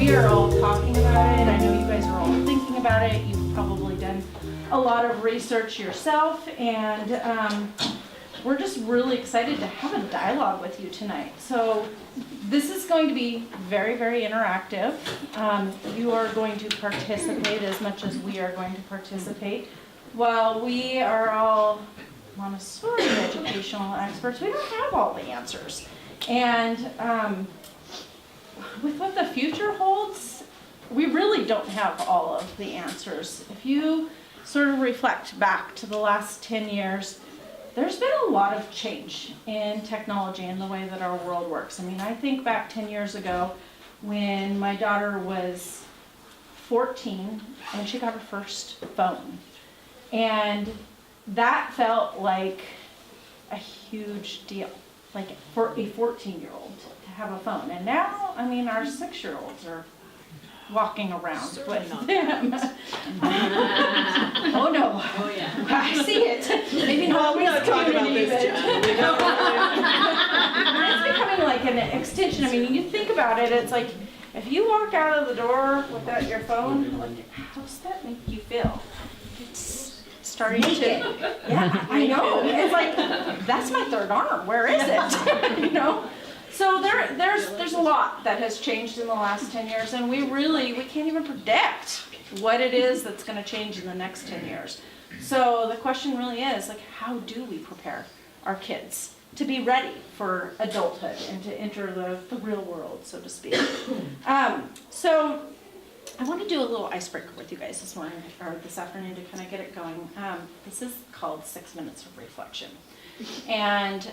we are all talking about it. I know you guys are all thinking about it. You've probably done a lot of research yourself, and we're just really excited to have a dialogue with you tonight. So this is going to be very, very interactive. You are going to participate as much as we are going to participate. While we are all Montessori educational experts, we don't have all the answers. And with what the future holds, we really don't have all of the answers. If you sort of reflect back to the last 10 years, there's been a lot of change in technology and the way that our world works. I mean, I think back 10 years ago when my daughter was 14 and she got her first phone. And that felt like a huge deal, like for a 14-year-old to have a phone. And now, I mean, our 6-year-olds are walking around with them. Oh no. Oh yeah. I see it. Maybe not. We gotta talk about this, Jen. It's becoming like an extension. I mean, you think about it, it's like if you walk out of the door without your phone, like, how does that make you feel? It's starting to. Yeah, I know. It's like, that's my third arm. Where is it? You know? So there's a lot that has changed in the last 10 years, and we can't even predict what it is that's going to change in the next 10 years. So the question really is, like, how do we prepare our kids to be ready for adulthood and to enter the real world, so to speak? So I want to do a little icebreaker with you guys this morning, or this afternoon, to kind of get it going. This is called 6 Minutes of Reflection. And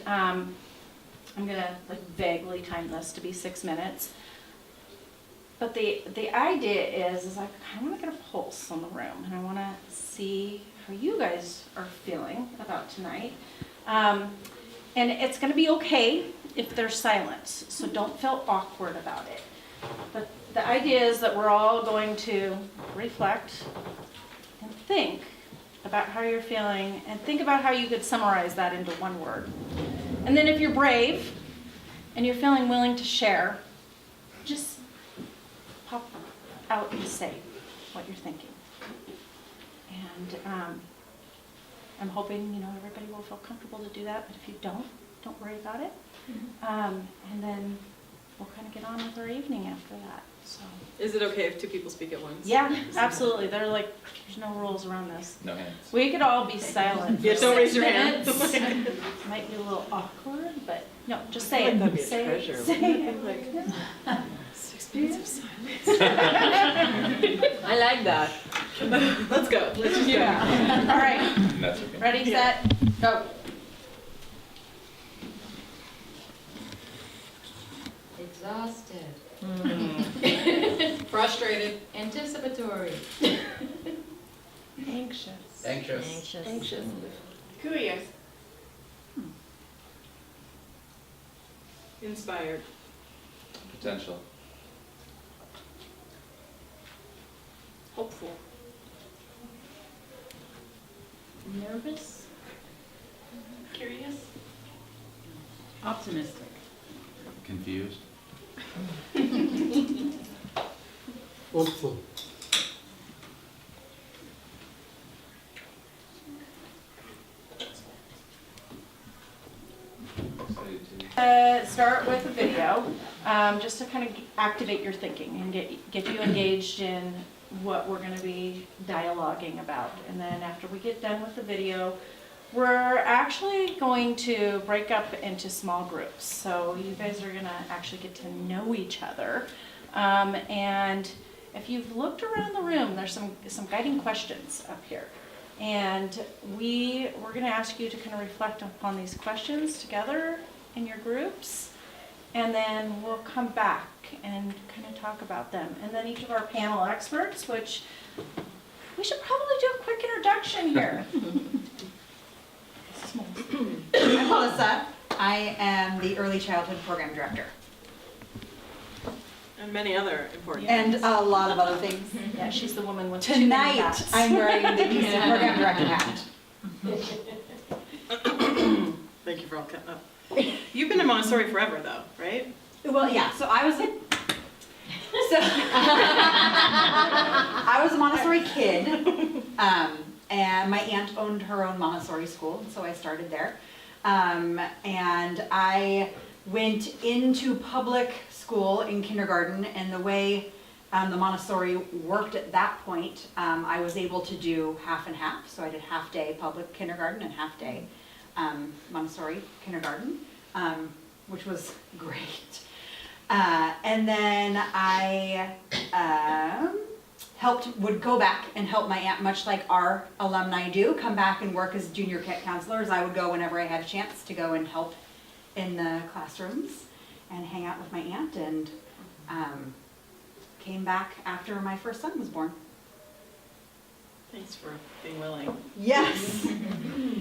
I'm going to like vaguely time this to be 6 minutes. But the idea is I kind of want to get a pulse on the room, and I want to see how you guys are feeling about tonight. And it's going to be okay if there's silence, so don't feel awkward about it. But the idea is that we're all going to reflect and think about how you're feeling, and think about how you could summarize that into one word. And then if you're brave and you're feeling willing to share, just pop out and say what you're thinking. And I'm hoping, everybody will feel comfortable to do that, but if you don't worry about it. And then we'll kind of get on with our evening after that. So. Is it okay if 2 people speak at once? Yeah, absolutely. There's no rules around this. No hands. We could all be silent. Yeah, don't raise your hand. Might be a little awkward, but no, just say it. That'd be a Say treasure. it. Say it. Like, 6 minutes of silence. I like that. Let's go. Let's just go. All right. That's okay. Ready, set, go. Exhausted. Frustrated. Anticipatory. Anxious. Anxious. Curious. Inspired. Potential. Hopeful. Nervous. Curious. Optimistic. Confused. Hopeful. Start with a video, just to kind of activate your thinking and get you engaged in what we're going to be dialoguing about. And then after we get done with the video, we're actually going to break up into small groups. So you guys are going to actually get to know each other. And if you've looked around the room, there's some guiding questions up here. And we're going to ask you to kind of reflect upon these questions together in your groups. And then we'll come back and kind of talk about them. And then each of our panel experts, which we should probably do a quick introduction here. I'm Melissa. I am the Early Childhood Program Director. And many other important And things. a lot of other things. Yeah, she's the woman with too many Tonight, hats. I'm wearing the Program Director hat. Thank you for all coming up. You've been in Montessori forever though, right? Well, yeah, so I was So I was a Montessori kid, and my aunt owned her own Montessori school, so I started there. And I went into public school in kindergarten, and the way the Montessori worked at that point, I was able to do half and half. So I did half day public kindergarten and half day Montessori kindergarten, which was great. And then I would go back and help my aunt, much like our alumni do, come back and work as junior counselors. I would go whenever I had a chance to go and help in the classrooms and hang out with my aunt, and came back after my first son was born. Thanks for being willing. Yes.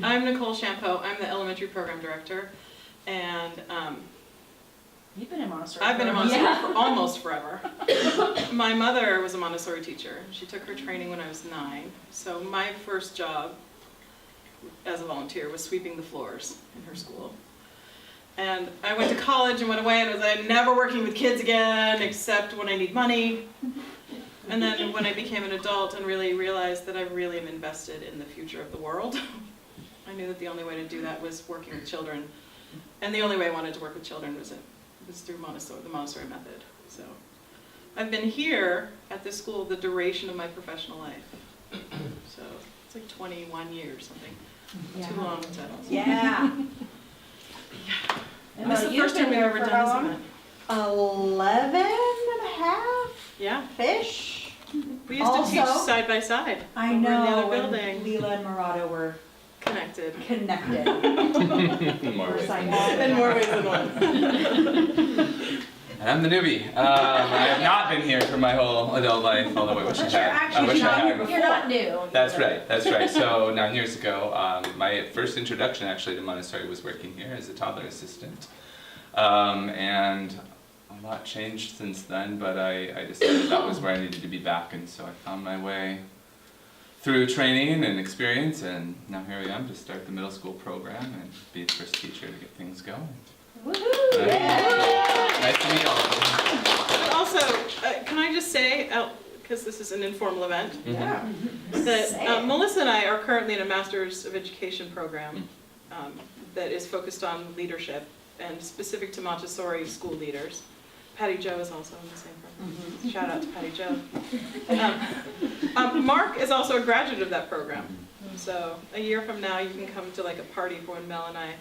I'm Nicole Champeau. I'm the elementary program director, and You've been in Montessori. I've been in forever. Montessori for almost forever. My mother was a Montessori teacher. She took her training when I was 9. So my first job as a volunteer was sweeping the floors in her school. And I went to college and went away and was like, never working with kids again, except when I need money. And then when I became an adult and really realized that I really am invested in the future of the world, I knew that the only way to do that was working with children. And the only way I wanted to work with children was through Montessori, the Montessori method. So I've been here at this school the duration of my professional life. So it's like 21 years, something. Yeah. Too long to tell. Yeah. And that's the first time we've ever done this event. 11 and a half Yeah. fish. We used to teach Also- side by side. I over know. in the other and building. Leela and Murado were Connected. connected. More ways than In more ways than one. And I'm the newbie. I have not been here for my whole adult life, although I wish I But you're had. I actually wish I had. you're not new. That's right, that's right. So 9 years ago, my first introduction actually to Montessori was working here as a toddler assistant. And a lot changed since then, but I decided that was where I needed to be back, and so I found my way through training and experience, and now here I am to start the middle school program and be the first teacher to get things going. Woohoo! Nice to meet all of But also, can I just say, because this is an informal event, you. Yeah. that Melissa and I are currently in a Master's of Education program that is focused on leadership and specific to Montessori school leaders. Patty Jo is also in the same program. Shout out to Patty Jo. Mark is also a graduate of that program. So a year from now, you can come to like a party for when Mel and I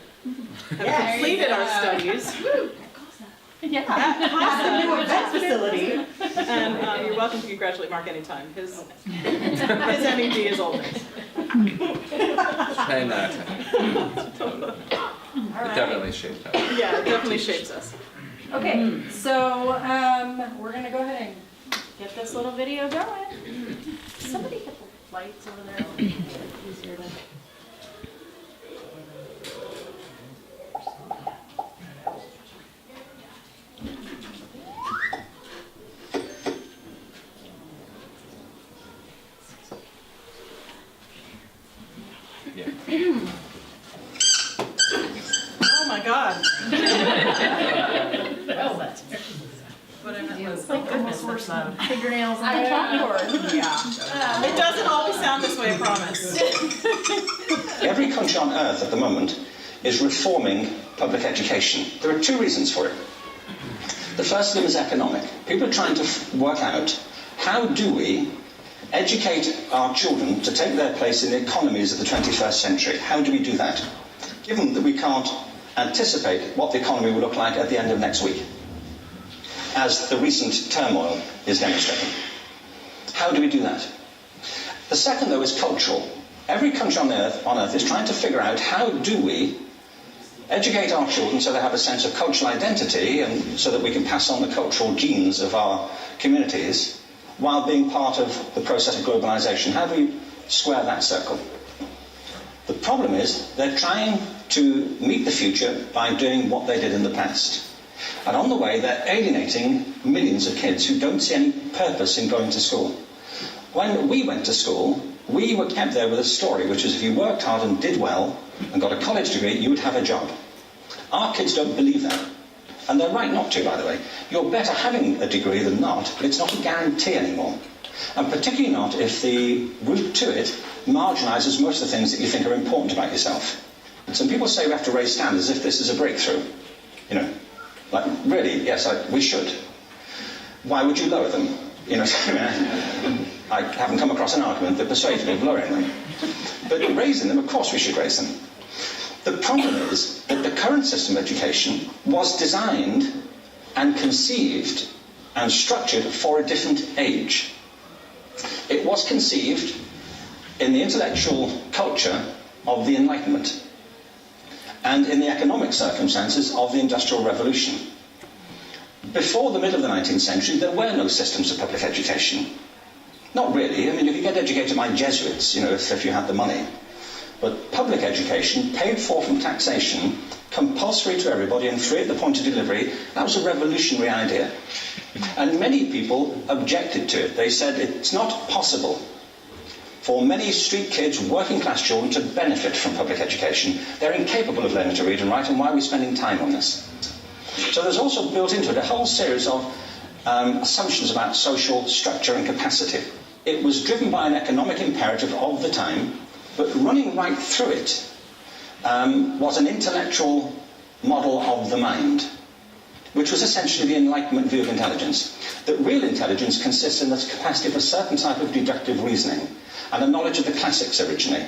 have completed our studies. Yeah. At the new event facility. And you're welcome to congratulate Mark anytime. His MED is always. Try not to. It definitely shaped up. Yeah, it definitely shapes us. Okay, so we're gonna go ahead and get this little video going. Somebody hit the lights over there. It'll make it easier to. Yeah. Oh my God. Well, that's What I meant was, like almost worse than fingernails on a chalkboard. Yeah. it doesn't always sound this way, I promise. Every country on earth at the moment is reforming public education. There are two reasons for it. The first of them is economic. People are trying to work out, how do we educate our children to take their place in the economies of the 21st century? How do we do that? Given that we can't anticipate what the economy will look like at the end of next week, as the recent turmoil is demonstrating. How do we do that? The second, though, is cultural. Every country on earth is trying to figure out, how do we educate our children so they have a sense of cultural identity and so that we can pass on the cultural genes of our communities while being part of the process of globalization. How do we square that circle? The problem is they're trying to meet the future by doing what they did in the past. And on the way, they're alienating millions of kids who don't see any purpose in going to school. When we went to school, we were kept there with a story, which is if you worked hard and did well and got a college degree, you would have a job. Our kids don't believe that. And they're right not to, by the way. You're better having a degree than not, but it's not a guarantee anymore. And particularly not if the route to it marginalises most of the things that you think are important about yourself. Some people say we have to raise standards as if this is a breakthrough. You know, like, really, yes, we should. Why would you lower them? You know, I haven't come across an argument that persuades me of lowering them. But raising them, of course we should raise them. The problem is that the current system of education was designed and conceived and structured for a different age. It was conceived in the intellectual culture of the Enlightenment and in the economic circumstances of the Industrial Revolution. Before the middle of the 19th century, there were no systems of public education. Not really. I mean, you could get educated by Jesuits, you know, if you had the money. But public education, paid for from taxation, compulsory to everybody and free at the point of delivery, that was a revolutionary idea. And many people objected to it. They said it's not possible for many street kids, working class children, to benefit from public education. They're incapable of learning to read and write, and why are we spending time on this? So there's also built into it a whole series of assumptions about social structure and capacity. It was driven by an economic imperative of the time, but running right through it was an intellectual model of the mind, which was essentially the Enlightenment view of intelligence. That real intelligence consists in the capacity of a certain type of deductive reasoning and a knowledge of the classics originally,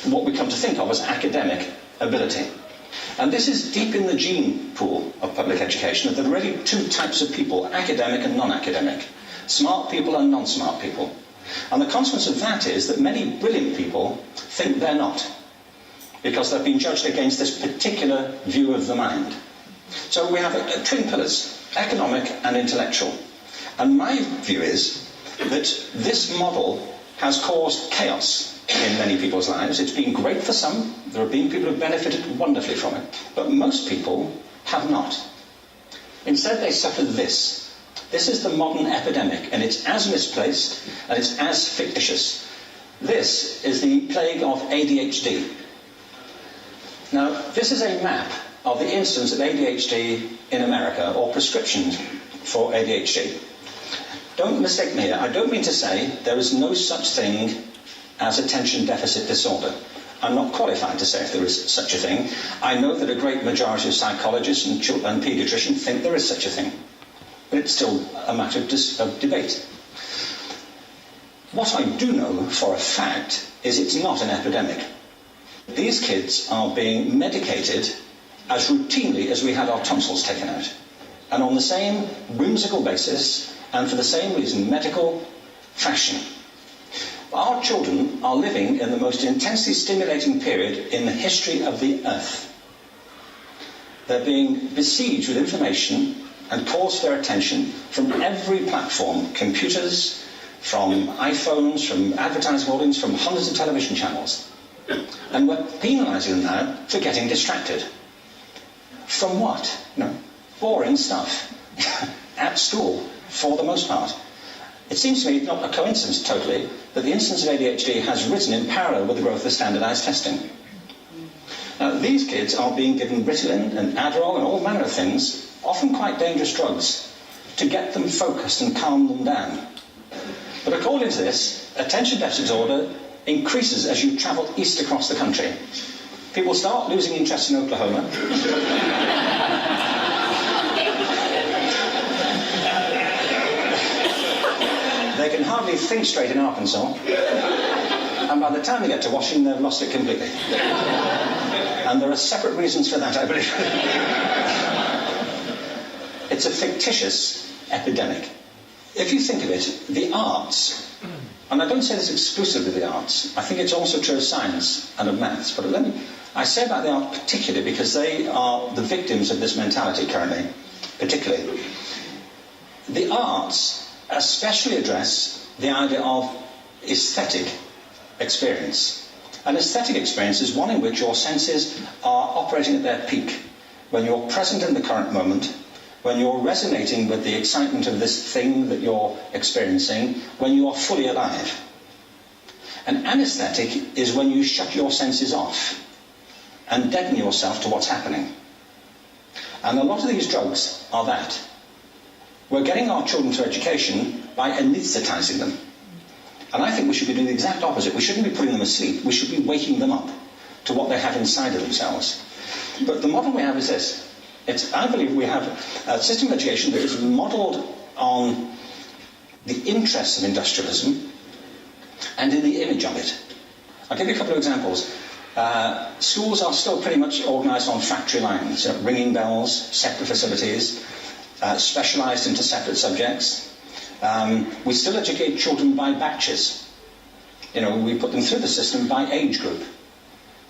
what we come to think of as academic ability. And this is deep in the gene pool of public education, that there are really two types of people, academic and non-academic, smart people and non-smart people. And the consequence of that is that many brilliant people think they're not, because they've been judged against this particular view of the mind. So we have twin pillars, economic and intellectual. And my view is that this model has caused chaos in many people's lives. It's been great for some. There have been people who have benefited wonderfully from it. But most people have not. Instead, they suffer this. This is the modern epidemic, and it's as misplaced and it's as fictitious. This is the plague of ADHD. Now, this is a map of the incidence of ADHD in America, or prescriptions for ADHD. Don't mistake me here. I don't mean to say there is no such thing as attention deficit disorder. I'm not qualified to say if there is such a thing. I know that a great majority of psychologists and paediatricians think there is such a thing. But it's still a matter of debate. What I do know for a fact is it's not an epidemic. These kids are being medicated as routinely as we had our tonsils taken out. And on the same whimsical basis, and for the same reason, medical fashion. Our children are living in the most intensely stimulating period in the history of the earth. They're being besieged with information and calls for their attention from every platform, computers, from iPhones, from advertising audience, from hundreds of television channels. And we're penalising them now for getting distracted. From what? Boring stuff. At school, for the most part. It seems to me not a coincidence totally that the incidence of ADHD has risen in parallel with the growth of standardised testing. Now, these kids are being given Ritalin and Adderall and all manner of things, often quite dangerous drugs, to get them focused and calm them down. But according to this, attention deficit disorder increases as you travel east across the country. People start losing interest in Oklahoma. They can hardly think straight in Arkansas. And by the time they get to Washington, they've lost it completely. And there are separate reasons for that, I believe. It's a fictitious epidemic. If you think of it, the arts, and I don't say this exclusively the arts, I think it's also true of science and of maths, but I say about the arts particularly because they are the victims of this mentality currently, particularly. The arts especially address the idea of aesthetic experience. An aesthetic experience is one in which your senses are operating at their peak, when you're present in the current moment, when you're resonating with the excitement of this thing that you're experiencing, when you are fully alive. An anesthetic is when you shut your senses off and deaden yourself to what's happening. And a lot of these drugs are that. We're getting our children through education by anaesthetizing them. And I think we should be doing the exact opposite. We shouldn't be putting them asleep. We should be waking them up to what they have inside of themselves. But the model we have is this. I believe we have a system of education that is modelled on the interests of industrialism and in the image of it. I'll give you a couple of examples. Schools are still pretty much organised on factory lines, ringing bells, separate facilities, specialised into separate subjects. We still educate children by batches. We put them through the system by age group.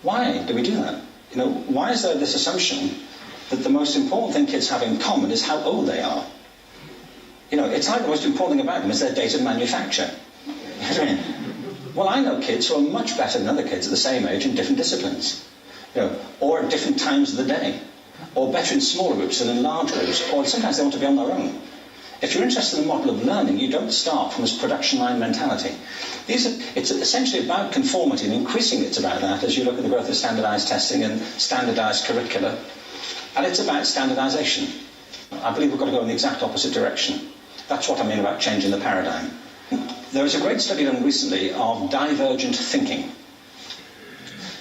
Why do we do that? Why is there this assumption that the most important thing kids have in common is how old they are? It's like the most important thing about them is their date of manufacture. Well, I know kids who are much better than other kids at the same age in different disciplines, or at different times of the day, or better in smaller groups than in large groups, or sometimes they want to be on their own. If you're interested in the model of learning, you don't start from this production line mentality. It's essentially about conformity, and increasingly it's about that as you look at the growth of standardised testing and standardised curricula. And it's about standardisation. I believe we've got to go in the exact opposite direction. That's what I mean about changing the paradigm. There was a great study done recently of divergent thinking.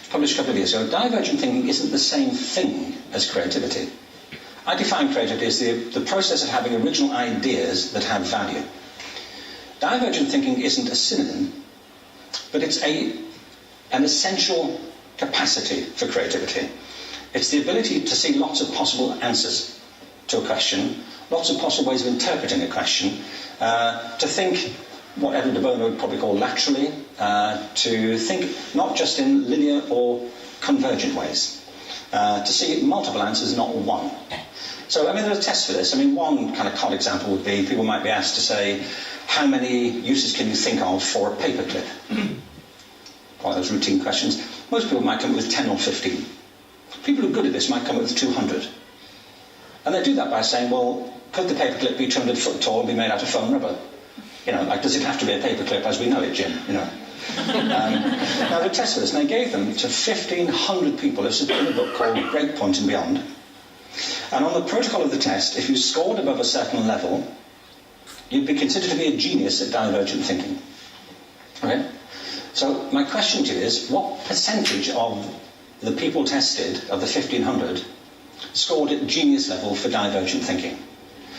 Published a couple of years ago. Divergent thinking isn't the same thing as creativity. I define creativity as the process of having original ideas that have value. Divergent thinking isn't a synonym, but it's an essential capacity for creativity. It's the ability to see lots of possible answers to a question, lots of possible ways of interpreting a question, to think what Edward de Bono would probably call laterally, to think not just in linear or convergent ways, to see multiple answers, not one. So, there are tests for this. One kind of cod example would be, people might be asked to say, how many uses can you think of for a paperclip? Quite those routine questions. Most people might come up with 10 or 15. People who are good at this might come up with 200. And they do that by saying, well, could the paperclip be 200 foot tall and be made out of foam rubber? Does it have to be a paperclip as we know it, Jim? Now, they tested this, and they gave them to 1,500 people. This is in a book called Breakpoint and Beyond. And on the protocol of the test, if you scored above a certain level, you'd be considered to be a genius at divergent thinking. Okay? So my question to you is, what percentage of the people tested, of the 1,500, scored at genius level for divergent thinking?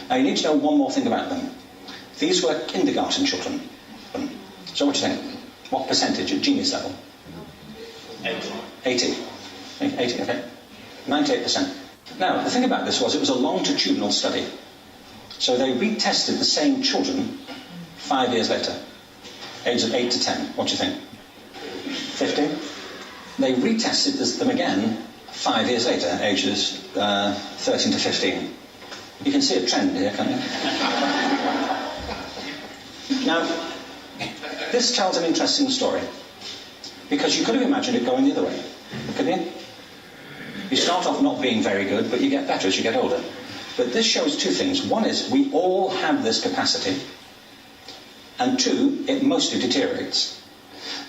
Now, you need to know one more thing about them. These were kindergarten children. So what do you think? What percentage at genius level? 80. 80, okay. 98%. Now, the thing about this was it was a longitudinal study. So they retested the same children 5 years later, ages of 8 to 10. What do you think? 50? They retested them again 5 years later, ages 13 to 15. You can see a trend here, can't you? Now, this tells an interesting story, because you could have imagined it going the other way, couldn't you? You start off not being very good, but you get better as you get older. But this shows two things. One is we all have this capacity, and two, it mostly deteriorates.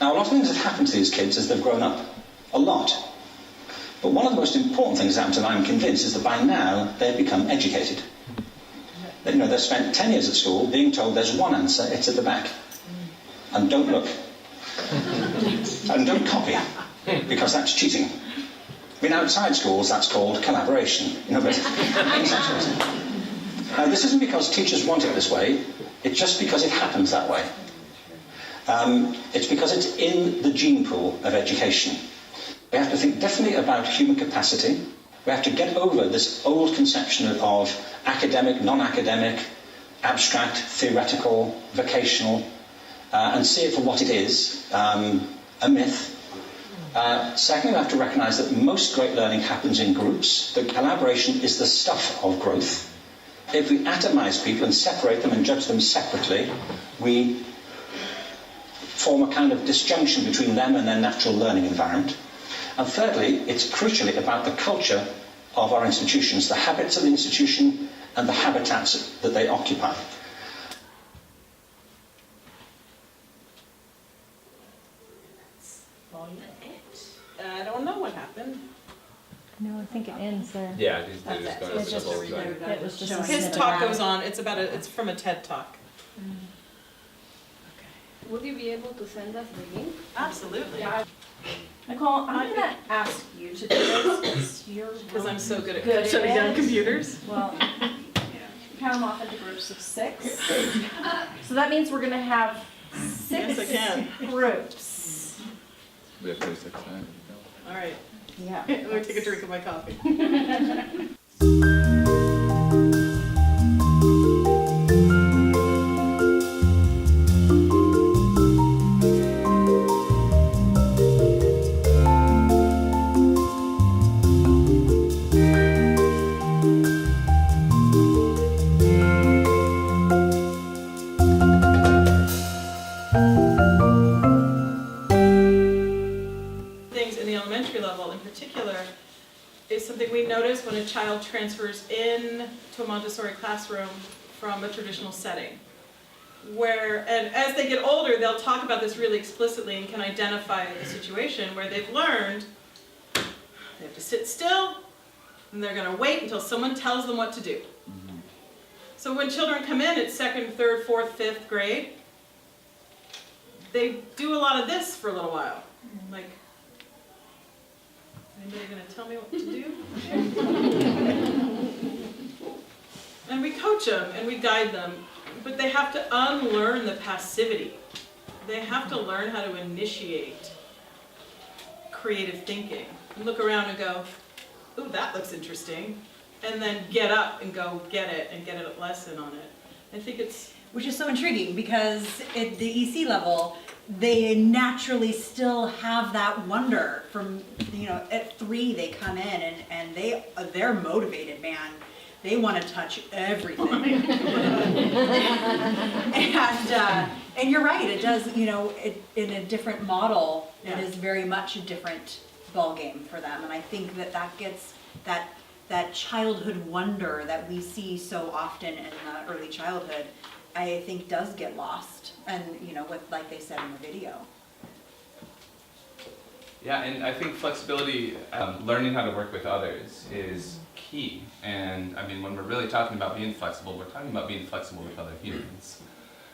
Now, a lot of things have happened to these kids as they've grown up. A lot. But one of the most important things that happened to them, I'm convinced, is that by now they've become educated. They've spent 10 years at school being told there's one answer, it's at the back. And don't look. And don't copy, because that's cheating. Outside schools, that's called collaboration. But now, this isn't because teachers want it this way, it's just because it happens that way. It's because it's in the gene pool of education. We have to think differently about human capacity. We have to get over this old conception of academic, non-academic, abstract, theoretical, vocational, and see it for what it is, a myth. Secondly, we have to recognise that most great learning happens in groups, that collaboration is the stuff of growth. If we atomise people and separate them and judge them separately, we form a kind of disjunction between them and their natural learning environment. And thirdly, it's crucially about the culture of our institutions, the habits of the institution and the habitats that they occupy. I don't know what happened. No, I think it ends there. Yeah, they're That's just it. going It's to just the a whole reader. thing. It was just a Showing His snippet. talk goes on, it's from a TED Talk. Would you be able to send us the link? Absolutely. Yeah. Nicole, I'm gonna ask you to do this Because I'm so good Good at shutting at down it. computers. Well, count them off into groups of 6. So that means we're gonna have 6 Yes, I can. groups. We have 36 minutes. All right, Yeah. let me take a drink of my coffee. Things in the elementary level in particular is something we notice when a child transfers in to a Montessori classroom from a traditional setting. And as they get older, they'll talk about this really explicitly and can identify a situation where they've learned they have to sit still and they're gonna wait until someone tells them what to do. So when children come in at 2nd, 3rd, 4th, 5th grade, they do a lot of this for a little while. Like, anybody gonna tell me what to do? And we coach them and we guide them, but they have to unlearn the passivity. They have to learn how to initiate creative thinking. And look around and go, ooh, that looks interesting. And then get up and go get it and get a lesson on it. I think it's, Which is so intriguing because at the EC level, they naturally still have that wonder from, at 3 they come in and they're motivated, man. They want to touch everything. And you're right, it does, in a different model, Yeah. it is very much a different ballgame for them. And I think that gets that childhood wonder that we see so often in early childhood, I think does get lost. And, with, like they said in the video. Yeah, and I think flexibility, learning how to work with others is key. And I mean, when we're really talking about being flexible, we're talking about being flexible with other humans.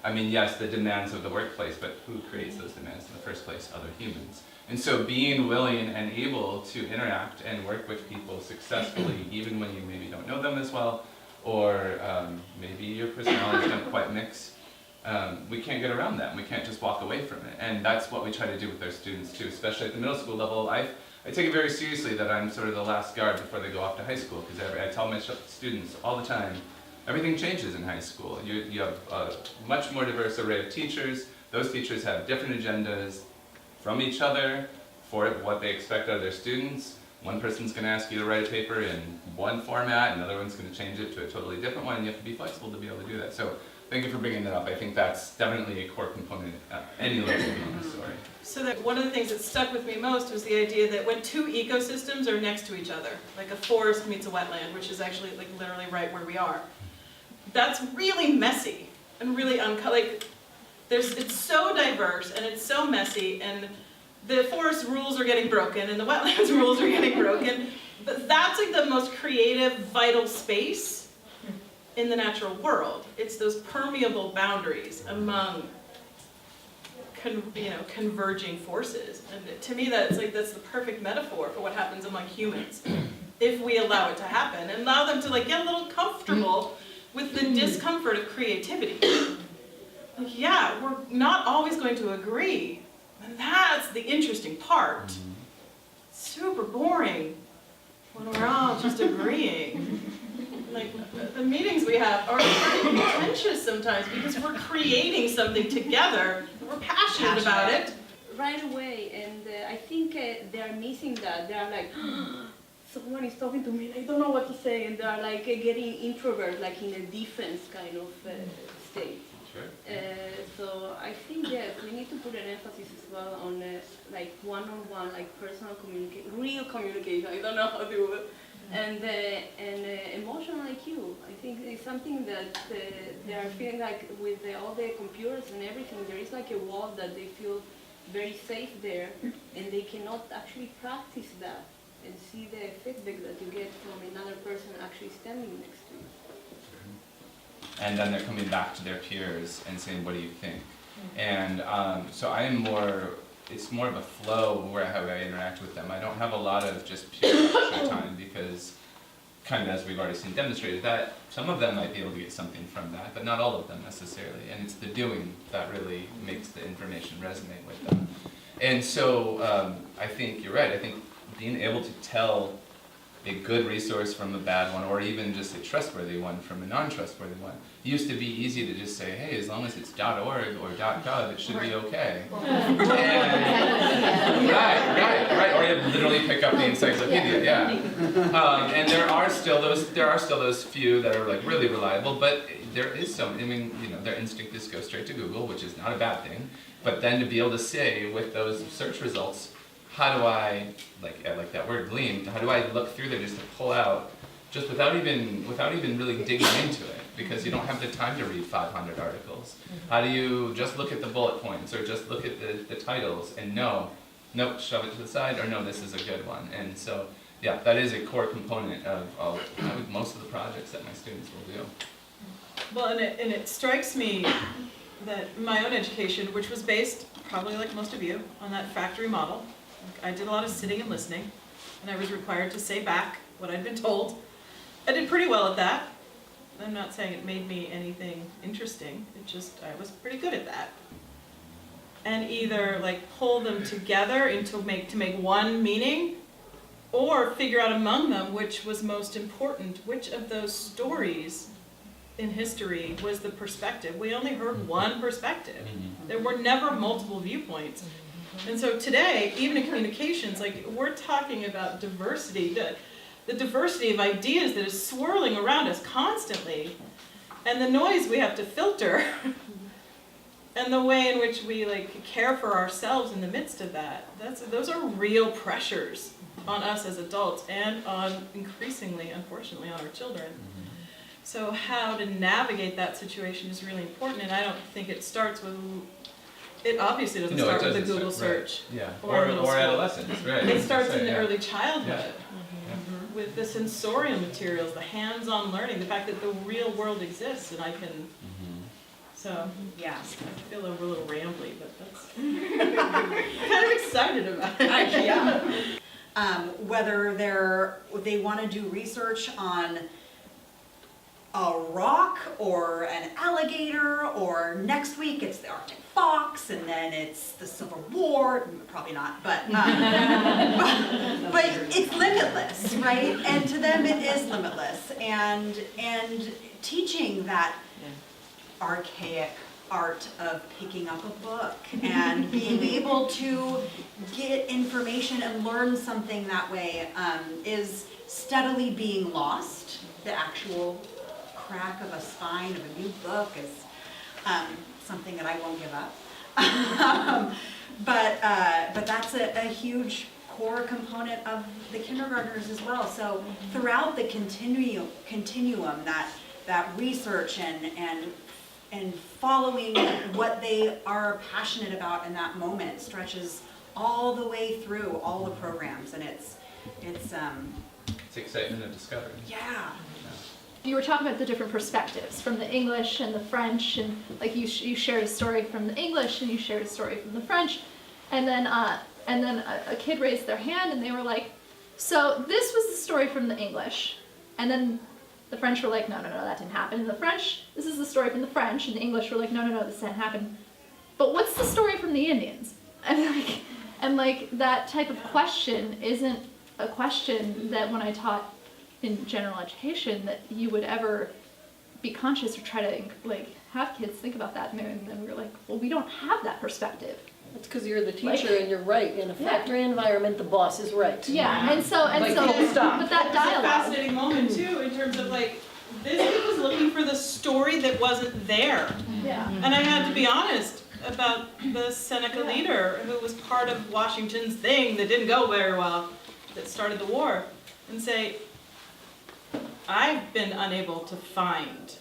I mean, yes, the demands of the workplace, but who creates those demands in the first place? Other humans. And so being willing and able to interact and work with people successfully, even when you maybe don't know them as well, or maybe your personalities don't quite mix, we can't get around that. We can't just walk away from it. And that's what we try to do with our students too, especially at the middle school level. I take it very seriously that I'm sort of the last guard before they go off to high school, because I tell my students all the time, everything changes in high school. You have a much more diverse array of teachers. Those teachers have different agendas from each other for what they expect out of their students. One person's going to ask you to write a paper in one format, another one's going to change it to a totally different one, and you have to be flexible to be able to do that. So thank you for bringing that up. I think that's definitely a core component at any level of Montessori. so that one of the things that stuck with me most was the idea that when 2 ecosystems are next to each other, like a forest meets a wetland, which is actually like literally right where we are, that's really messy and really it's so diverse and it's so messy, and the forest rules are getting broken and the wetlands rules are getting broken, but that's like the most creative, vital space in the natural world. It's those permeable boundaries among converging forces. And to me, that's the perfect metaphor for what happens among humans if we allow it to happen and allow them to get a little comfortable with the discomfort of creativity. Yeah, we're not always going to agree, and that's the interesting part. Super boring when we're all just agreeing. The meetings we have are pretty contentious sometimes because we're creating something together. We're passionate about it. Right away, and I think they are missing that. They are like, someone is talking to me and I don't know what to say, and they are getting introvert, in a defense kind of state. Sure. So I think, yes, we need to put an emphasis as well on one-on-one, personal communication, real communication. I don't know how to do it. And emotional IQ. I think it's something that they are feeling with all the computers and everything, there is a wall that they feel very safe there, and they cannot actually practice that. and see the feedback that you get from another person actually standing next to you. And then they're coming back to their peers and saying, what do you think? And so I am more, it's more of a flow where how I interact with them. I don't have a lot of just pure lecture time because, kind of as we've already seen demonstrated, that some of them might be able to get something from that, but not all of them necessarily. And it's the doing that really makes the information resonate with them. And so I think you're right. I think being able to tell a good resource from a bad one, or even just a trustworthy one from a non-trustworthy one. It used to be easy to just say, hey, as long as it's .org or .gov, it should be okay. Right. Or you literally pick up the encyclopedia, yeah. And there are still those few that are like really reliable, but there is some. I mean, you know, their instinct is go straight to Google, which is not a bad thing. But then to be able to say with those search results, how do I, like that word glean, how do I look through there just to pull out, just without even really digging into it, because you don't have the time to read 500 articles. How do you just look at the bullet points, or just look at the titles, and nope, shove it to the side, or no, this is a good one. And so, yeah, that is a core component of most of the projects that my students will do. Well, and it strikes me that my own education, which was based, probably like most of you, on that factory model. I did a lot of sitting and listening, and I was required to say back what I'd been told. I did pretty well at that. I'm not saying it made me anything interesting, I was pretty good at that. And either like pull them together to make one meaning, or figure out among them which was most important, which of those stories in history was the perspective. We only heard one perspective. There were never multiple viewpoints. And so today, even in communications, like we're talking about diversity, the diversity of ideas that is swirling around us constantly, and the noise we have to filter, and the way in which we like care for ourselves in the midst of that. Those are real pressures on us as adults, and on increasingly, unfortunately, on our children. So how to navigate that situation is really important, and I don't think it starts with. It obviously doesn't start with a Google search. Right. Yeah. Or adolescence, right. It starts in the early childhood, Yeah. with the sensorial materials, the hands-on learning, the fact that the real world exists, and I can. So Yeah. I feel a little rambly, but that's kind of excited about it. Yeah. Whether they want to do research on a rock or an alligator, or next week it's the Arctic fox, and then it's the Civil War. Probably not, but it's limitless, right? And to them it is limitless, and teaching that archaic art of picking up a book and being able to get information and learn something that way is steadily being lost. The actual crack of a spine of a new book is something that I won't give up. But that's a huge core component of the kindergartners as well. So throughout the continuum, that research and following what they are passionate about in that moment stretches all the way through all the programs, and it's excitement of discovery. Yeah. You were talking about the different perspectives from the English and the French, and like you shared a story from the English and you shared a story from the French, and then a kid raised their hand and they were like, so this was the story from the English, and then the French were like, no, that didn't happen. And the French, this is the story from the French, and the English were like, no, this didn't happen. But what's the story from the Indians? And that type of question isn't a question that when I taught in general education that you would ever be conscious or try to have kids think about that. And then we were like, well, we don't have that perspective. That's because you're the teacher and you're right. In a factory environment, the boss is right. Yeah, and so, but that dialogue. It's a fascinating moment too, in terms of this kid was looking for the story that wasn't there. Yeah. And I had to be honest about the Seneca leader who was part of Washington's thing that didn't go very well, that started the war, and say, I've been unable to find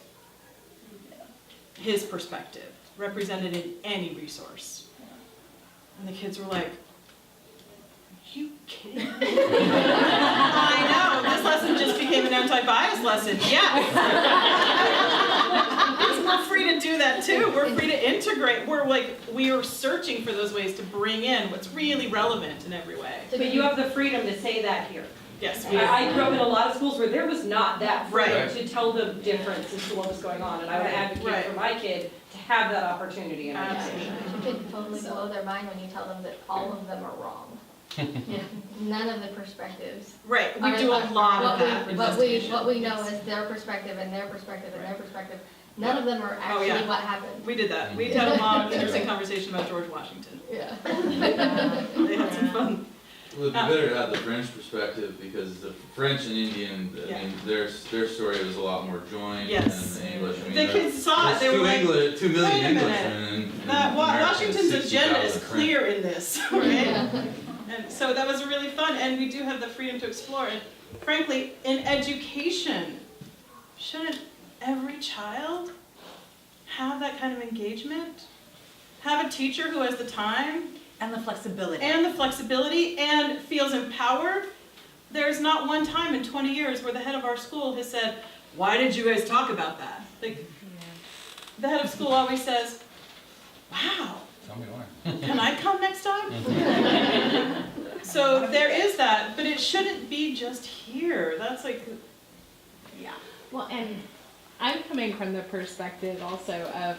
his perspective represented in any resource. And the kids were like, you kidding me? I know, this lesson just became an anti-bias lesson, yes. We're free to do that too, we're free to integrate, we are searching for those ways to bring in what's really relevant in every way. But you have the freedom to say that here. Yes, I grew up in a lot of schools where there was not that freedom Right. to tell the difference as to what was going on, and I would advocate for my kid to have that opportunity in education. You could totally blow their mind when you tell them that all of them are wrong. None of the perspectives. Right, we do a lot of that investigation. What we know is their perspective and their perspective and their perspective. None of them are actually yeah. what happened. We did that. We had a long, interesting conversation about George Washington. Yeah. They had some fun. Well, it'd be better to have the French perspective because the French and Indian, I mean, their story was a lot more joined Yes. than the English. I mean, The kids saw it. They were like, 2 million wait a minute. Englishmen. that Washington's agenda is 60,000 French. clear in this, right? And so that was really fun, and we do have the freedom to explore. And frankly, in education, shouldn't every child have that kind of engagement? Have a teacher who has the time And the flexibility. and feels empowered? There's not one time in 20 years where the head of our school has said, why did you guys talk about that? Like, the head of school always says, wow, Tell me why. can I come next time? So there is that, but it shouldn't be just here. That's like, yeah. Well, and I'm coming from the perspective also of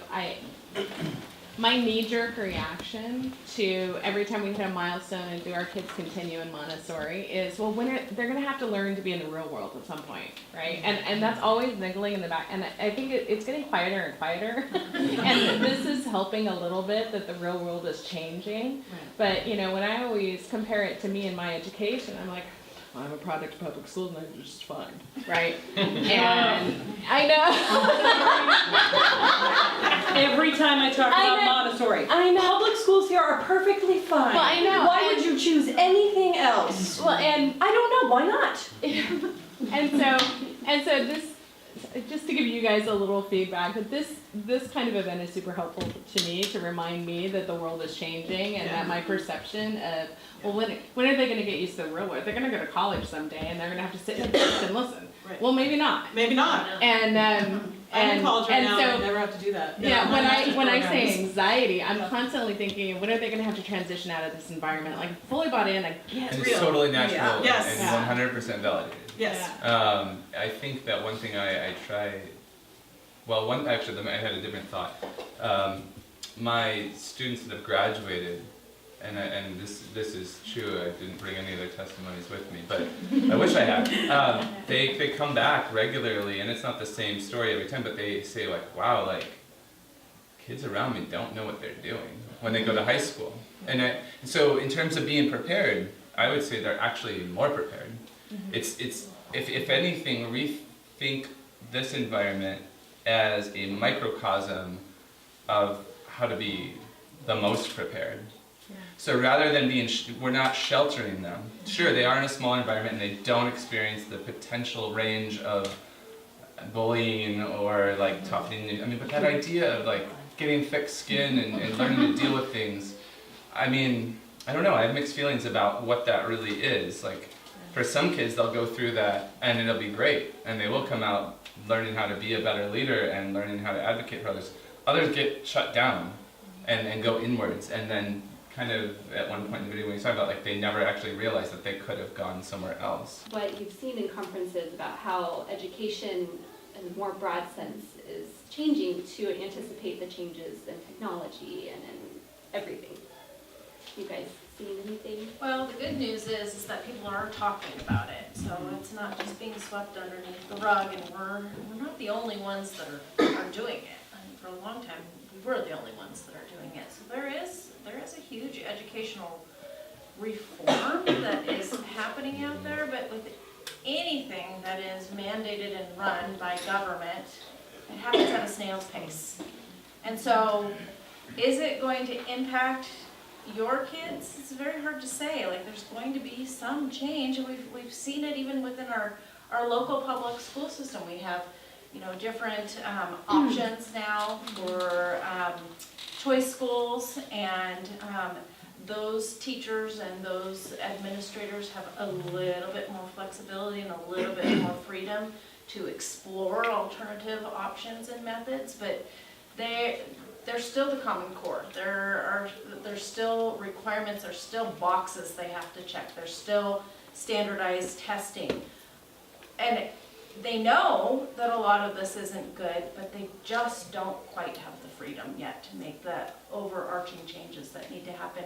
my knee-jerk reaction to every time we hit a milestone and do our kids continue in Montessori is, well, they're going to have to learn to be in the real world at some point, right? And that's always niggling in the back. And I think it's getting quieter and quieter. And this is helping a little bit that the real world is changing. But, when I always compare it to me and my education, I'm like, I'm a product of public schools and I'm just fine, right? And I know. Every time I talk about Montessori, I know. public schools here are perfectly fine. Well, I know. Why would you choose anything else? Well, and I don't know, why not? and so this, just to give you guys a little feedback, that this kind of event is super helpful to me to remind me that the world is changing and that my perception of, well, when are they going to get used to the real world? They're going to go to college someday and they're going to have to sit in a class and listen. Right. Well, maybe not. Maybe not. And I'm in college right now so, and I never have to do that. Yeah, No, when I say anxiety, I'm constantly thinking, when are they going to have to transition out of this environment? Like, fully bought in, I get And it. it's totally natural Yes. and 100% validated. Yes. I think that one thing I try, well, I had a different thought. My students that have graduated, and this is true, I didn't bring any of their testimonies with me, but I wish I had. They come back regularly, and it's not the same story every time, but they say like, wow, like, kids around me don't know what they're doing when they go to high school. And so in terms of being prepared, I would say they're actually more prepared. It's if anything, rethink this environment as a microcosm of how to be the most prepared. So rather than we're not sheltering them. Sure, they are in a small environment and they don't experience the potential range of bullying or like toughening. I mean, but that idea of like getting thick skin and learning to deal with things, I mean, I don't know, I have mixed feelings about what that really is. Like, for some kids, they'll go through that and it'll be great, and they will come out learning how to be a better leader and learning how to advocate for others. Others get shut down and go inwards, and then kind of at one point in the video when you talk about like they never actually realized that they could have gone somewhere else. What you've seen in conferences about how education in a more broad sense is changing to anticipate the changes in technology and in everything. You guys seen anything? Well, the good news is that people are talking about it, so it's not just being swept underneath the rug, and we're not the only ones that are doing it. I mean, for a long time, we were the only ones that are doing it. So there is a huge educational reform that is happening out there, but with anything that is mandated and run by government, it happens at a snail's pace. And so, is it going to impact your kids? It's very hard to say. Like, there's going to be some change, and we've seen it even within our local public school system. We have, different options now for choice schools, and those teachers and those administrators have a little bit more flexibility and a little bit more freedom to explore alternative options and methods, but they're still the Common Core. There's still requirements, there's still boxes they have to check, there's still standardized testing. And they know that a lot of this isn't good, but they just don't quite have the freedom yet to make the overarching changes that need to happen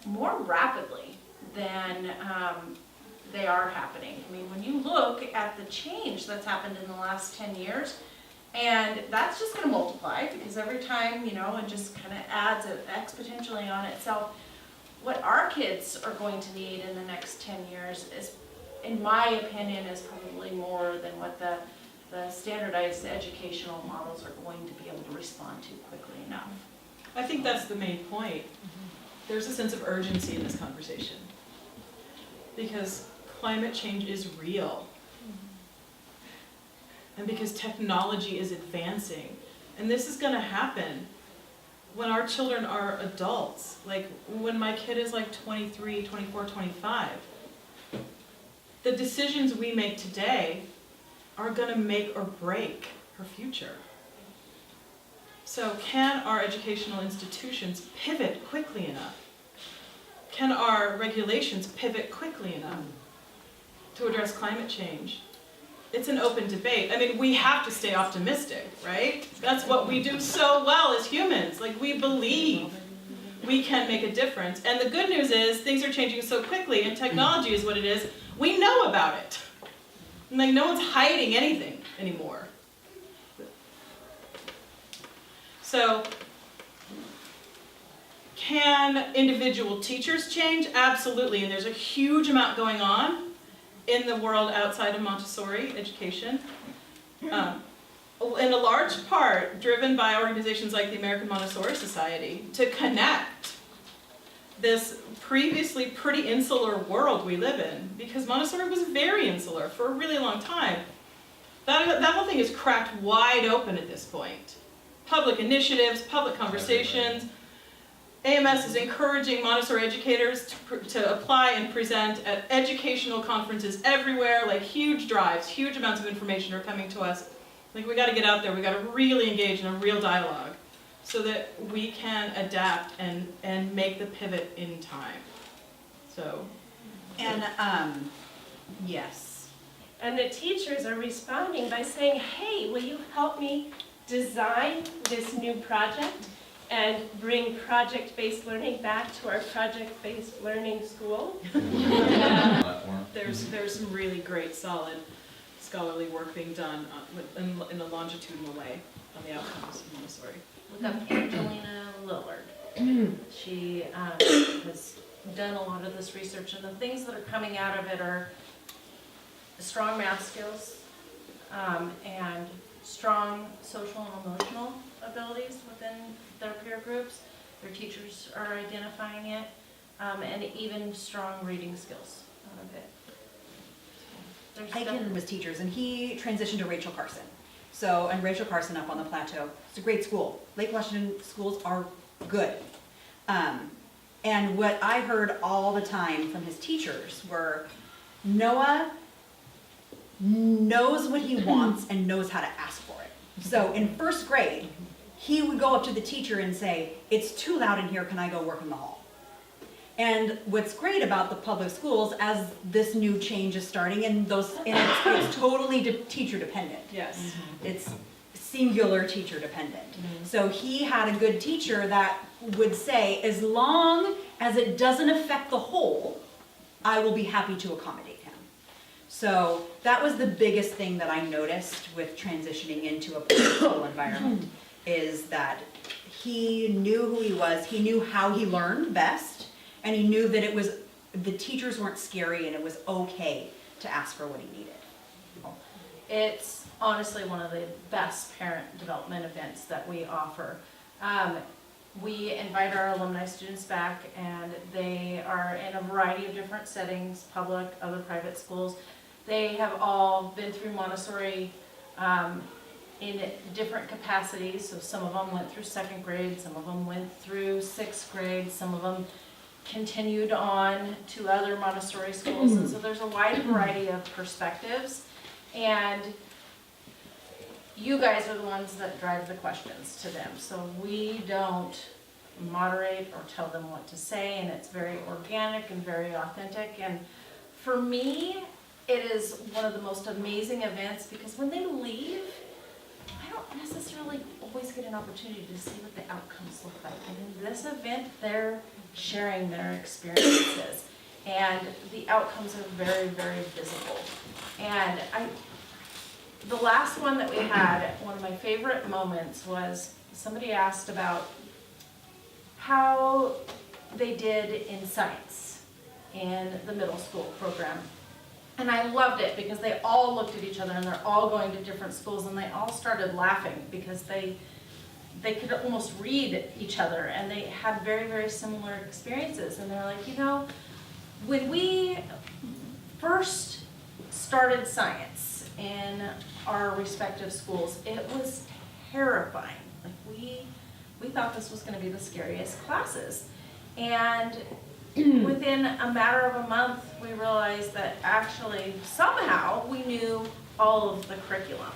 more rapidly than they are happening. I mean, when you look at the change that's happened in the last 10 years, and that's just going to multiply because every time, you know, it just kind of adds it exponentially on itself. What our kids are going to need in the next 10 years is, in my opinion, is probably more than what the standardized educational models are going to be able to respond to quickly enough. I think that's the main point. There's a sense of urgency in this conversation because climate change is real. And because technology is advancing. And this is going to happen when our children are adults. Like when my kid is like 23, 24, 25. The decisions we make today are going to make or break her future. So can our educational institutions pivot quickly enough? Can our regulations pivot quickly enough to address climate change? It's an open debate. I mean, we have to stay optimistic, right? That's what we do so well as humans. Like, we believe we can make a difference. And the good news is things are changing so quickly, and technology is what it is. We know about it. Like, no one's hiding anything anymore. So, can individual teachers change? Absolutely, and there's a huge amount going on in the world outside of Montessori education, in a large part driven by organizations like the American Montessori Society to connect this previously pretty insular world we live in, because Montessori was very insular for a really long time. That whole thing is cracked wide open at this point. Public initiatives, public conversations. AMS is encouraging Montessori educators to apply and present at educational conferences everywhere, like huge drives, huge amounts of information are coming to us. Like, we got to get out there, we got to really engage in a real dialogue so that we can adapt and make the pivot in time. So. And, yes. And the teachers are responding by saying, hey, will you help me design this new project and bring project-based learning back to our project-based learning school? There's some really great, solid, scholarly work being done in a longitudinal way on the outcomes of Montessori. Look up Angelina Lillard. She has done a lot of this research, and the things that are coming out of it are strong math skills and strong social and emotional abilities within their peer groups. Their teachers are identifying it, and even strong reading skills out of it. Hyken was teachers, and he transitioned to Rachel Carson. So, and Rachel Carson up on the plateau. It's a great school. Lake Washington schools are good. And what I heard all the time from his teachers were, Noah knows what he wants and knows how to ask for it. So in first grade, he would go up to the teacher and say, it's too loud in here, can I go work in the hall? And what's great about the public schools, as this new change is starting, and it's totally teacher dependent. Yes. It's singular teacher dependent. So he had a good teacher that would say, as long as it doesn't affect the whole, I will be happy to accommodate him. So that was the biggest thing that I noticed with transitioning into a public school environment, is that he knew who he was, he knew how he learned best, and he knew that the teachers weren't scary and it was okay to ask for what he needed. It's honestly one of the best parent development events that we offer. We invite our alumni students back, and they are in a variety of different settings, public, other private schools. They have all been through Montessori in different capacities. So some of them went through second grade, some of them went through sixth grade, some of them continued on to other Montessori schools. And so there's a wide variety of perspectives. And you guys are the ones that drive the questions to them. So we don't moderate or tell them what to say, and it's very organic and very authentic. And for me, it is one of the most amazing events because when they leave, I don't necessarily always get an opportunity to see what the outcomes look like. And in this event, they're sharing their experiences, and the outcomes are very, very visible. And the last one that we had, one of my favorite moments was somebody asked about how they did in science in the middle school program. And I loved it because they all looked at each other and they're all going to different schools and they all started laughing because they could almost read each other and they had very, very similar experiences. And they're like, you know, when we first started science in our respective schools, it was terrifying. Like we thought this was going to be the scariest classes. And within a matter of a month, we realized that actually somehow we knew all of the curriculum.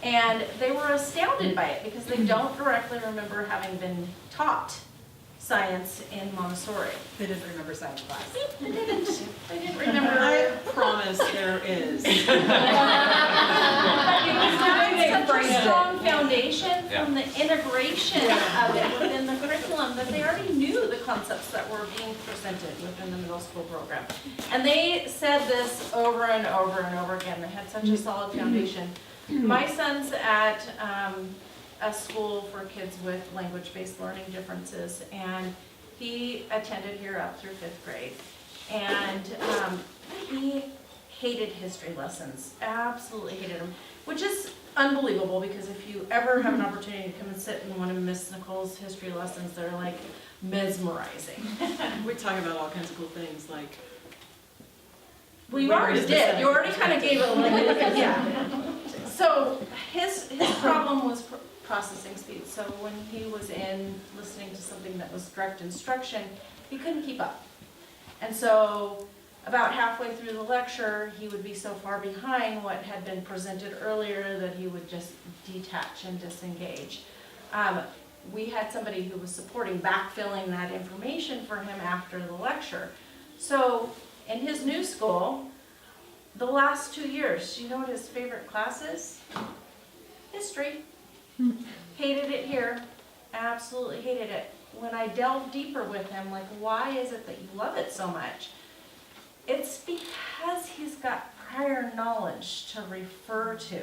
And they were astounded by it because they don't directly remember having been taught science in Montessori. They didn't remember science class. They didn't remember. I promise there is. But it was such a strong foundation from the integration of it within the curriculum that they already knew the concepts that were being presented within the middle school program. And they said this over and over and over again. They had such a solid foundation. My son's at a school for kids with language-based learning differences, and he attended here up through 5th grade. And he hated history lessons, absolutely hated them, which is unbelievable because if you ever have an opportunity to come and sit in one of Miss Nicole's history lessons, they're like mesmerizing. We talk about all kinds of cool things like. Well, you already did. You already kind of gave it a little bit. Yeah. So his problem was processing speed. So when he was in listening to something that was direct instruction, he couldn't keep up. And so about halfway through the lecture, he would be so far behind what had been presented earlier that he would just detach and disengage. We had somebody who was supporting backfilling that information for him after the lecture. So in his new school, the last 2 years, do you know what his favorite class is? History. Hated it here, absolutely hated it. When I delved deeper with him, like, why is it that you love it so much? It's because he's got prior knowledge to refer to.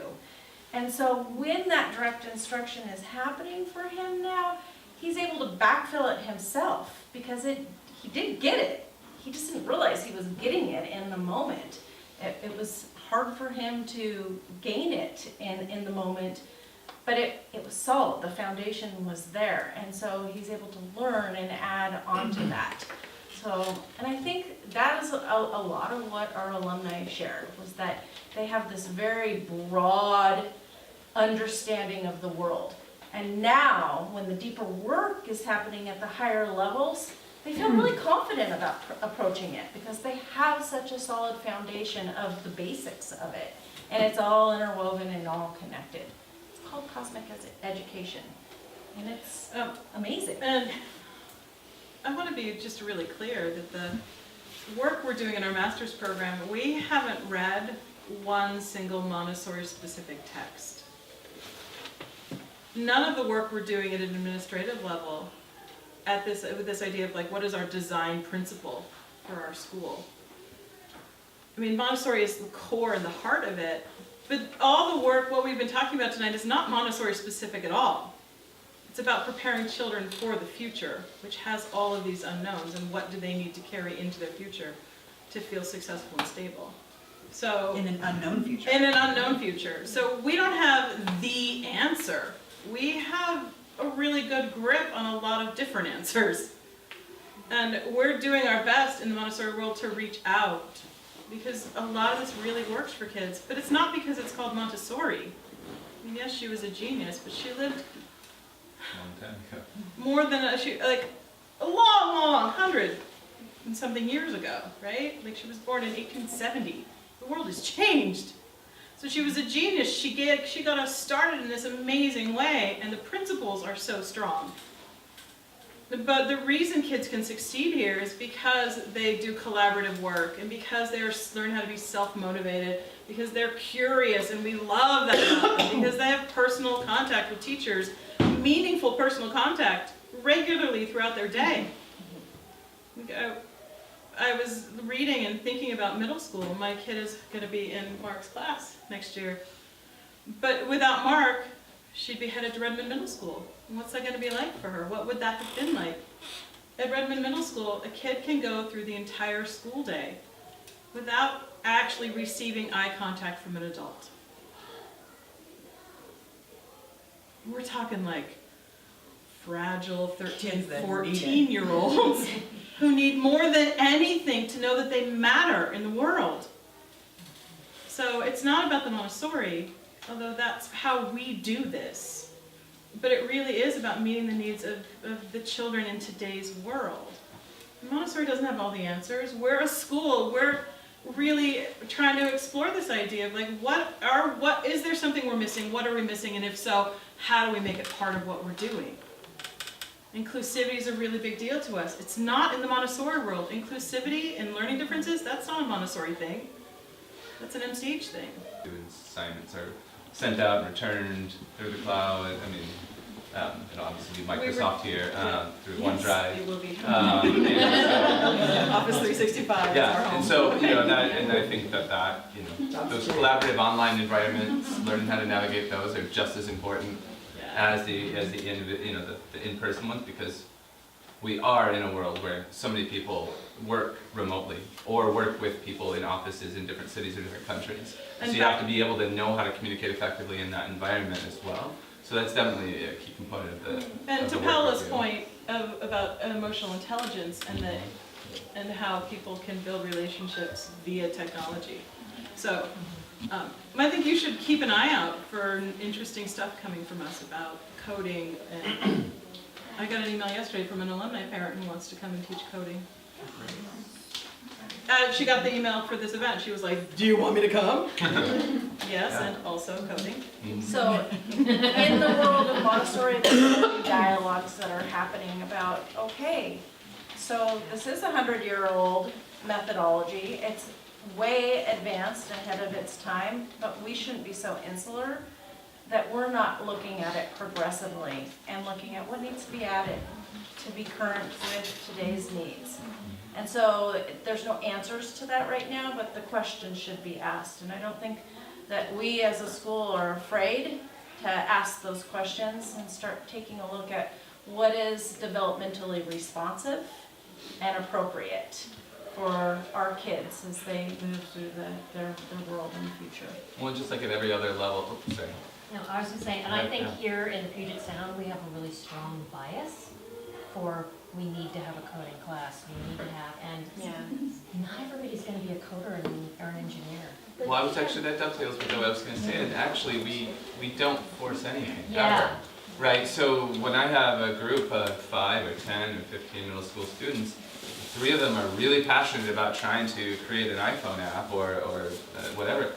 And so when that direct instruction is happening for him now, he's able to backfill it himself because he did get it. He just didn't realize he was getting it in the moment. It was hard for him to gain it in the moment. But it was solid, the foundation was there, and so he's able to learn and add on to that. So, and I think that is a lot of what our alumni shared, was that they have this very broad understanding of the world. And now, when the deeper work is happening at the higher levels, they feel really confident about approaching it because they have such a solid foundation of the basics of it. And it's all interwoven and all connected. Called Cosmic Education, and it's amazing. And I want to be just really clear that the work we're doing in our master's program, we haven't read one single Montessori specific text. None of the work we're doing at an administrative level with this idea of like, what is our design principle for our school? I mean, Montessori is the core and the heart of it. But all the work, what we've been talking about tonight, is not Montessori specific at all. It's about preparing children for the future, which has all of these unknowns, and what do they need to carry into their future to feel successful and stable. So in an unknown future. In an unknown future. So we don't have the answer. We have a really good grip on a lot of different answers. And we're doing our best in the Montessori world to reach out, because a lot of this really works for kids, but it's not because it's called Montessori. I mean, yes, she was a genius, but she lived more than a long, 100 and something years ago, right? Like she was born in 1870. The world has changed. So she was a genius. She got us started in this amazing way, and the principles are so strong. But the reason kids can succeed here is because they do collaborative work, and because they learn how to be self-motivated, because they're curious, and we love that about them, because they have personal contact with teachers, meaningful personal contact regularly throughout their day. I was reading and thinking about middle school. My kid is going to be in Mark's class next year. But without Mark, she'd be headed to Redmond Middle School. And what's that going to be like for her? What would that have been like? At Redmond Middle School, a kid can go through the entire school day without actually receiving eye contact from an adult. We're talking like fragile 13, 14-year-olds who need more than anything to know that they matter in the world. So it's not about the Montessori, although that's how we do this. But it really is about meeting the needs of the children in today's world. Montessori doesn't have all the answers. We're a school. We're really trying to explore this idea of like, what is there something we're missing? What are we missing? And if so, how do we make it part of what we're doing? Inclusivity is a really big deal to us. It's not in the Montessori world. Inclusivity and learning differences, that's not a Montessori thing. That's an MCH thing. Assignments are sent out and returned through the cloud. I mean, it'll obviously be Microsoft here through OneDrive. It will be. Office 365. Yeah, and so and I think that those collaborative online environments, learning how to navigate those, are just as important as the in-person ones, because we are in a world where so many people work remotely or work with people in offices in different cities or different countries. So you have to be able to know how to communicate effectively in that environment as well. So that's definitely a key component of the And to Paola's point about emotional intelligence and how people can build relationships via technology. So I think you should keep an eye out for interesting stuff coming from us about coding. And I got an email yesterday from an alumni parent who wants to come and teach coding. She got the email for this event. She was like, "Do you want me to come?" Yes, and also coding. So, in the world of Montessori, there's going to be dialogues that are happening about, okay, so this is a 100-year-old methodology. It's way advanced, ahead of its time, but we shouldn't be so insular that we're not looking at it progressively and looking at what needs to be added to be current with today's needs. And so there's no answers to that right now, but the question should be asked. And I don't think that we as a school are afraid to ask those questions and start taking a look at what is developmentally responsive and appropriate for our kids as they move through their world in the future. Well, just like at every other level. Oh, sorry. No, I was going to say, and I think here in the Puget Sound, we have a really strong bias for we need to have a coding class, we need to have, and not everybody's going to be a coder or an engineer. Well, I was actually, that dovetails with what I was going to say, and actually we don't force anything, Yeah. ever. Right, so when I have a group of 5 or 10 or 15 middle school students, 3 of them are really passionate about trying to create an iPhone app or whatever,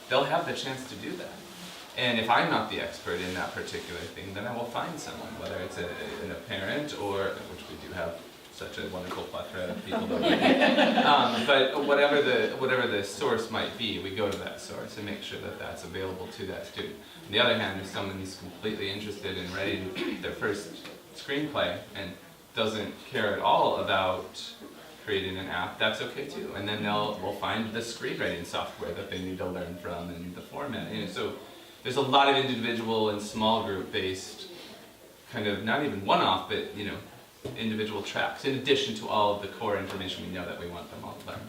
they'll have the chance to do that. And if I'm not the expert in that particular thing, then I will find someone, whether it's a parent or, which we do have such a wonderful plethora of people that but whatever the source might be, we go to that source and make sure that that's available to that student. On the other hand, if someone is completely interested and ready to their first screenplay and doesn't care at all about creating an app, that's okay too. And then we'll find the screenwriting software that they need to learn from and the format. So there's a lot of individual and small group based kind of, not even one-off, but individual tracks, in addition to all of the core information we know that we want them all to learn.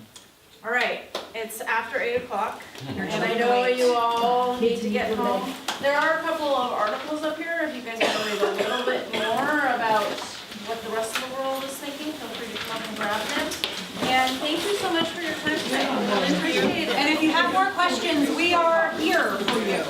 All right, it's after 8 o'clock, and I know you all need to get home. There are a couple of articles up here, if you guys want to read a little bit more about what the rest of the world is thinking, feel free to come and grab them. And thank you so much for your time today. I really appreciate it. And if you have more questions, we are here for you.